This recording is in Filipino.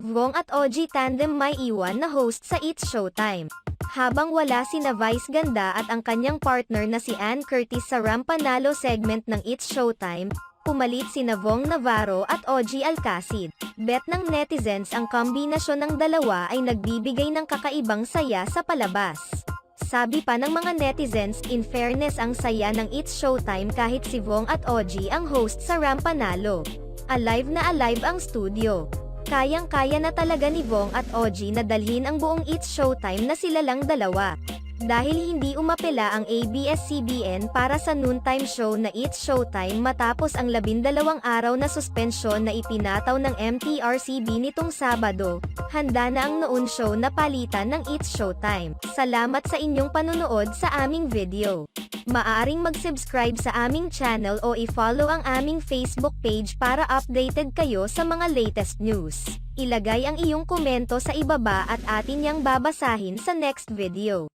Vong at OG tandem may iwan na host sa It's Showtime. Habang wala sina Vice Ganda at ang kanyang partner na si Ann Curtis sa Rampanalo segment ng It's Showtime, pumalit sina Vong Navarro at OG Alcacid. Bet ng netizens ang kombinasyon ng dalawa ay nagbibigay ng kakaibang saya sa palabas. Sabi pa ng mga netizens, in fairness ang saya ng It's Showtime kahit si Vong at OG ang host sa Rampanalo. Alive na alive ang studio. Kayang-kaya na talaga ni Vong at OG na dalhin ang buong It's Showtime na sila lang dalawa. Dahil hindi umapela ang ABS-CBN para sa noontime show na It's Showtime matapos ang 12 araw na suspensyon na ipinataw ng MTRCB nitong Sabado, handa na ang noon show na palitan ng It's Showtime. Salamat sa inyong panunood sa aming video. Maaaring mag-subscribe sa aming channel o i-follow ang aming Facebook page para updated kayo sa mga latest news. Ilagay ang iyong komento sa ibaba at atin yang babasahin sa next video.